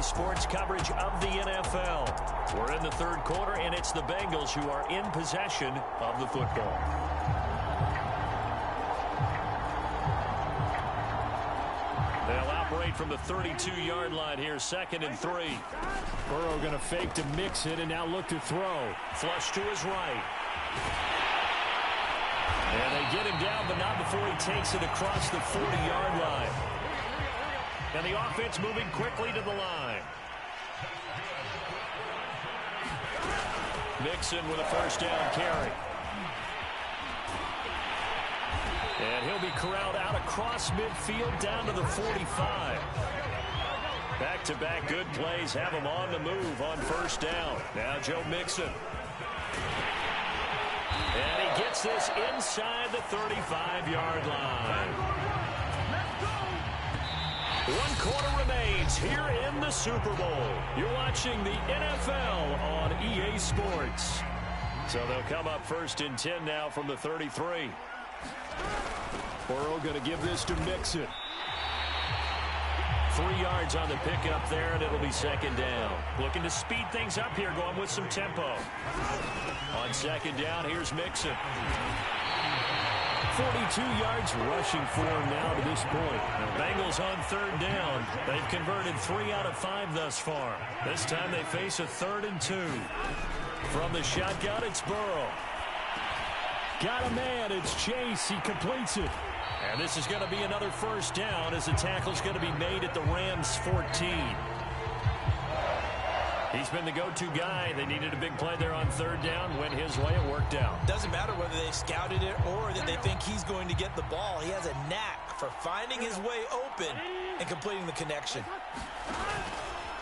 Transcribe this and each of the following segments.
EA Sports coverage of the NFL. We're in the third quarter, and it's the Bengals who are in possession of the football. They'll operate from the 32-yard line here, 2nd and 3. Burrow going to fake to mix it and now look to throw. Flush to his right. And they get him down, but not before he takes it across the 40-yard line. And the offense moving quickly to the line. Mixon with a first down carry. And he'll be corralled out across midfield down to the 45. Back-to-back good plays have him on the move on first down. Now Joe Mixon. And he gets this inside the 35-yard line. 1 quarter remains here in the Super Bowl. You're watching the NFL on EA Sports. So they'll come up 1st and 10 now from the 33. Burrow going to give this to Mixon. 3 yards on the pickup there, and it'll be 2nd down. Looking to speed things up here, going with some tempo. On 2nd down, here's Mixon. 42 yards rushing for him now to this point. The Bengals on 3rd down. They've converted 3 out of 5 thus far. This time they face a 3rd and 2. From the shotgun, it's Burrow. Got a man, it's Chase. He completes it. And this is going to be another first down as the tackle's going to be made at the Rams 14. He's been the go-to guy. They needed a big play there on 3rd down. Went his way. It worked out. Doesn't matter whether they scouted it or that they think he's going to get the ball. He has a knack for finding his way open and completing the connection.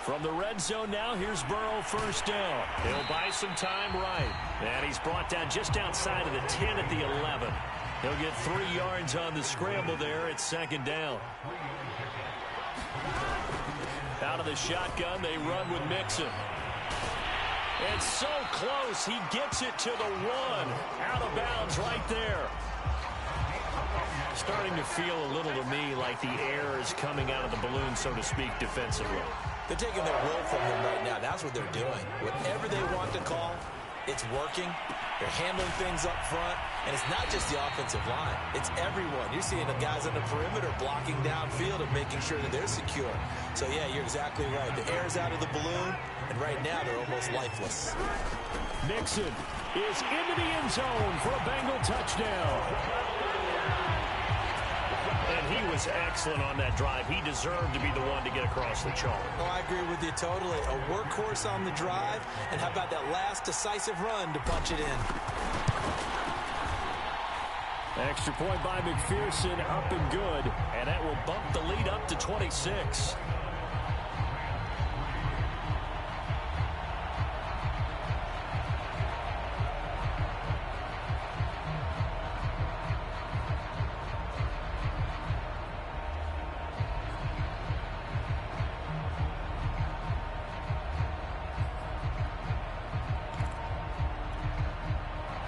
From the red zone now, here's Burrow, first down. He'll buy some time right. And he's brought down just outside of the 10 at the 11. He'll get 3 yards on the scramble there. It's 2nd down. Out of the shotgun, they run with Mixon. It's so close. He gets it to the 1. Out of bounds right there. Starting to feel a little to me like the air is coming out of the balloon, so to speak, defensively. They're taking their will from him right now. That's what they're doing. Whatever they want to call, it's working. They're handling things up front. And it's not just the offensive line. It's everyone. You're seeing the guys on the perimeter blocking downfield and making sure that they're secure. So, yeah, you're exactly right. The air's out of the balloon, and right now they're almost lifeless. Mixon is into the end zone for a Bengal touchdown. And he was excellent on that drive. He deserved to be the one to get across the chalk. Oh, I agree with you totally. A workhorse on the drive, and how about that last decisive run to punch it in? Extra point by McPherson, up and good. And that will bump the lead up to 26.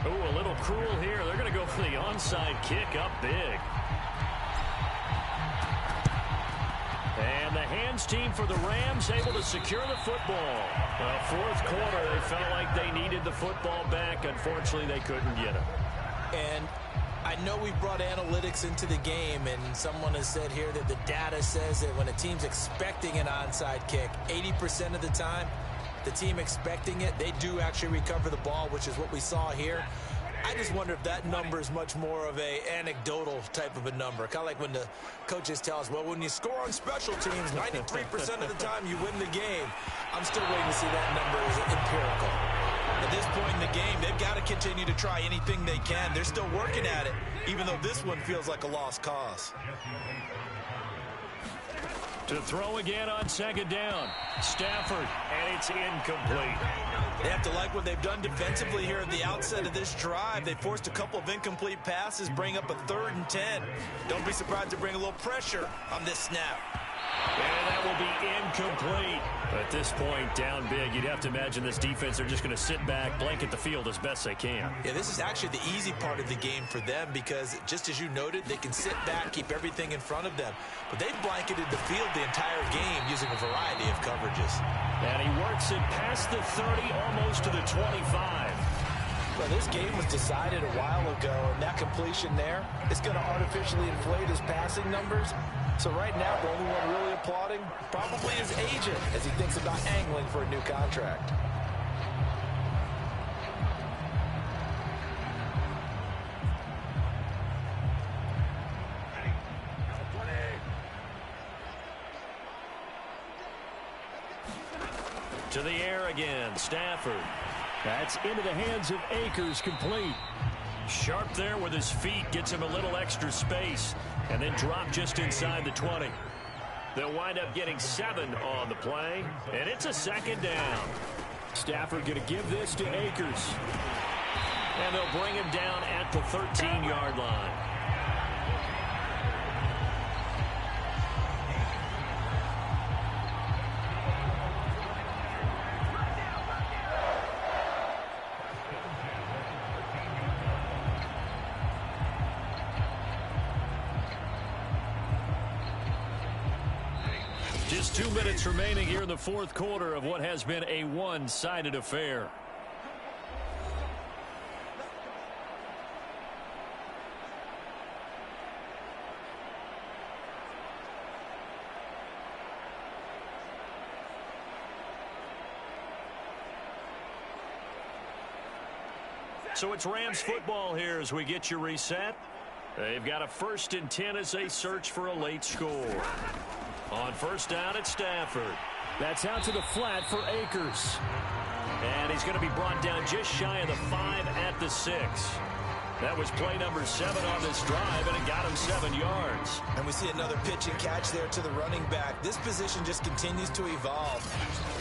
Ooh, a little cruel here. They're going to go for the onside kick up big. And the hands team for the Rams able to secure the football. Well, 4th quarter, they felt like they needed the football back. Unfortunately, they couldn't get it. And I know we brought analytics into the game, and someone has said here that the data says that when a team's expecting an onside kick, 80% of the time, the team expecting it, they do actually recover the ball, which is what we saw here. I just wonder if that number is much more of a anecdotal type of a number. Kind of like when the coaches tell us, well, when you score on special teams, 93% of the time you win the game. I'm still waiting to see that number as empirical. At this point in the game, they've got to continue to try anything they can. They're still working at it, even though this one feels like a lost cause. To throw again on 2nd down. Stafford, and it's incomplete. They have to like what they've done defensively here at the outset of this drive. They forced a couple of incomplete passes, bring up a 3rd and 10. Don't be surprised to bring a little pressure on this snap. And that that will be incomplete. At this point, down big, you'd have to imagine this defense are just going to sit back, blanket the field as best they can. Yeah, this is actually the easy part of the game for them because, just as you noted, they can sit back, keep everything in front of them. But they've blanketed the field the entire game using a variety of coverages. And he works it past the 30, almost to the 25. Well, this game was decided a while ago, and that completion there is going to artificially inflate his passing numbers. So right now, the only one really applauding probably his agent as he thinks about angling for a new contract. To the air again, Stafford. That's into the hands of Akers, complete. Sharp there with his feet, gets him a little extra space, and then drop just inside the 20. They'll wind up getting 7 on the play, and it's a second down. Stafford going to give this to Akers. And they'll bring him down at the 13-yard line. Just 2 minutes remaining here in the fourth quarter of what has been a one-sided affair. So it's Rams football here as we get you reset. They've got a 1st and 10 as they search for a late score. On first down, it's Stafford. That's out to the flat for Akers. And he's going to be brought down just shy of the 5 at the 6. That was play number 7 on this drive, and it got him 7 yards. And we see another pitch and catch there to the running back. This position just continues to evolve.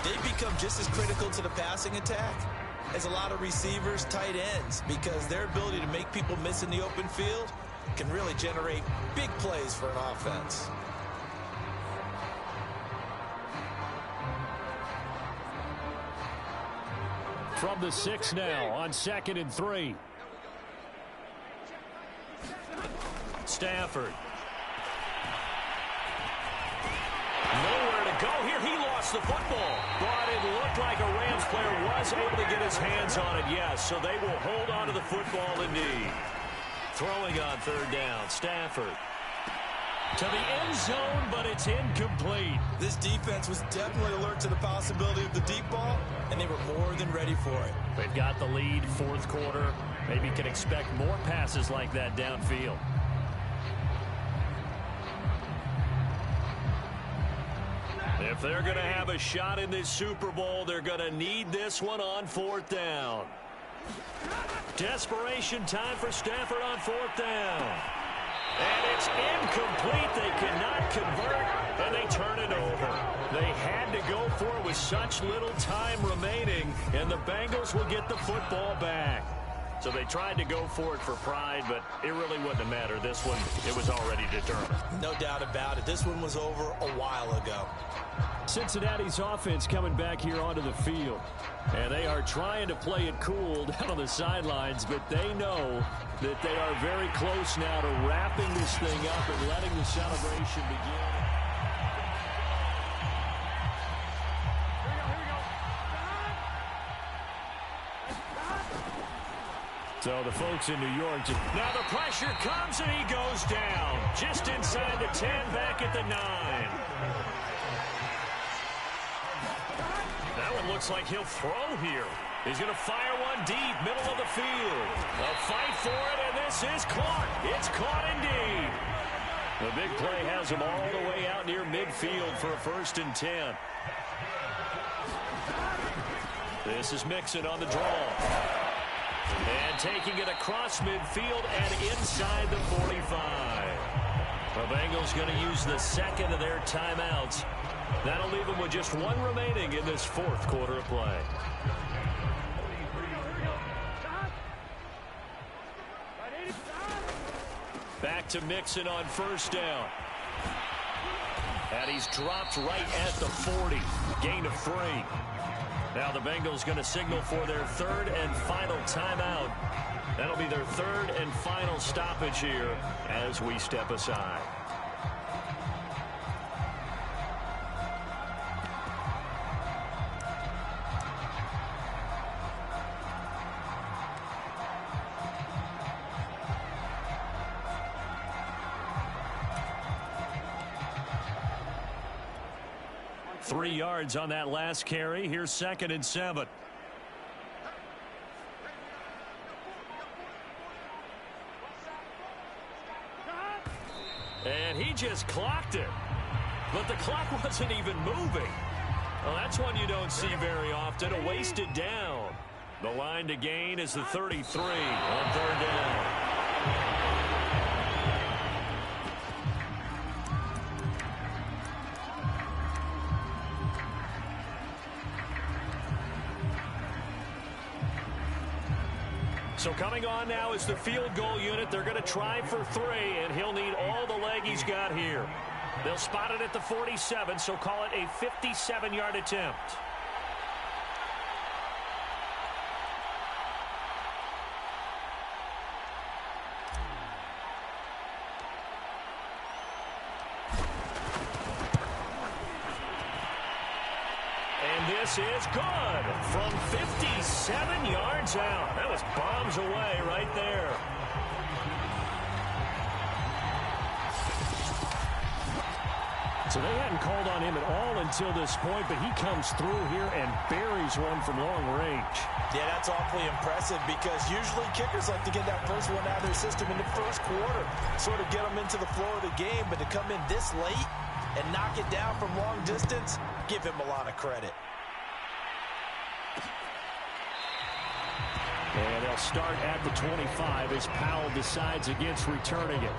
They've become just as critical to the passing attack as a lot of receivers, tight ends, because their ability to make people miss in the open field can really generate big plays for an offense. From the 6 now on 2nd and 3. Stafford. Nowhere to go here. He lost the football. But it looked like a Rams player was able to get his hands on it, yes. So they will hold on to the football indeed. Throwing on 3rd down, Stafford. To the end zone, but it's incomplete. This defense was definitely alert to the possibility of the deep ball, and they were more than ready for it. They've got the lead, fourth quarter. Maybe can expect more passes like that downfield. If they're going to have a shot in this Super Bowl, they're going to need this one on 4th down. Desperation time for Stafford on 4th down. And it's incomplete. They cannot convert, and they turn it over. They had to go for it with such little time remaining, and the Bengals will get the football back. So they tried to go for it for pride, but it really wouldn't have mattered. This one, it was already determined. No doubt about it. This one was over a while ago. Cincinnati's offense coming back here onto the field. And they are trying to play it cool down on the sidelines, but they know that they are very close now to wrapping this thing up and letting the celebration begin. So the folks in New York just... Now the pressure comes and he goes down. Just inside the 10, back at the 9. That one looks like he'll throw here. He's going to fire one deep, middle of the field. A fight for it, and this is caught. It's caught indeed. The big play has him all the way out near midfield for a 1st and 10. This is Mixon on the draw. And taking it across midfield and inside the 45. The Bengals going to use the 2nd of their timeouts. That'll leave them with just 1 remaining in this 4th quarter of play. Back to Mixon on 1st down. And And he's dropped right at the 40. Gain of 3. Now the Bengals going to signal for their third and final timeout. That'll be their third and final stoppage here as we step aside. Three yards on that last carry. Here's 2nd and 7. And he just clocked it. But the clock wasn't even moving. Well, that's one you don't see very often. A wasted down. The line to gain is the 33 on 3rd down. So coming on now is the field goal unit. They're going to try for 3, and he'll need all the leg he's got here. They'll spot it at the 47, so call it a 57-yard attempt. This is good from 57 yards out. That was bombs away right there. So they hadn't called on him at all until this point, but he comes through here and buries one from long range. Yeah, that's awfully impressive because usually kickers like to get that first one out of their system in the first quarter, sort of get them into the flow of the game, but to come in this late and knock it down from long distance, give him a lot of credit. And they'll start at the 25 as Powell decides against returning it.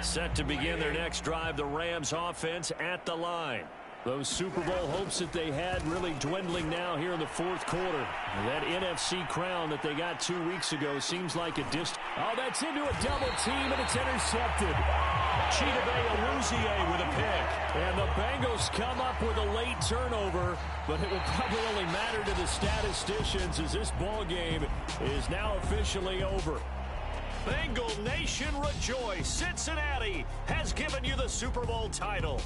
Set to begin their next drive, the Rams offense at the line. Those Super Bowl hopes that they had really dwindling now here in the fourth quarter. That NFC crown that they got 2 weeks ago seems like a distant. Oh, that's into a double team, and it's intercepted. Chidobe Awuzie with a pick. And the Bengals come up with a late turnover, but it will probably only matter to the statisticians as this ball game is now officially over. Bengal Nation rejoice. Cincinnati has given you the Super Bowl title.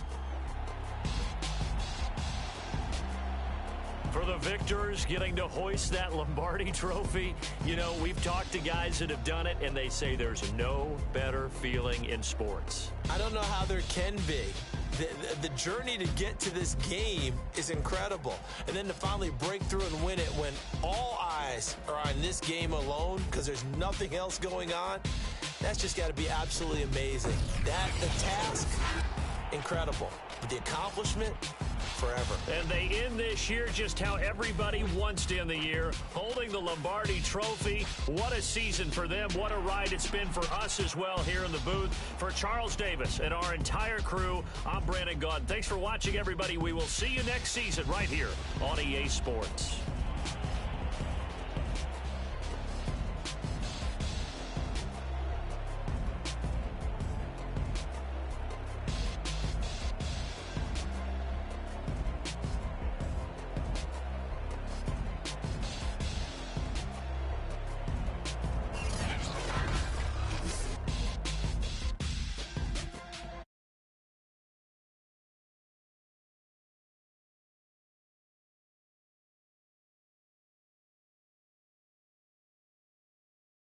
For the victors getting to hoist that Lombardi trophy, you know, we've talked to guys that have done it, and they say there's no better feeling in sports. I don't know how there can be. The journey to get to this game is incredible. And then to finally break through and win it when all eyes are on this game alone because there's nothing else going on, that's just got to be absolutely amazing. The task, incredible. But the accomplishment, forever. And they end this year just how everybody wants to end the year, holding the Lombardi trophy. What a season for them. What a ride it's been for us as well here in the booth. For Charles Davis and our entire crew, I'm Brandon Gaudin. Thanks for watching, everybody. We will see you next season right here on EA Sports.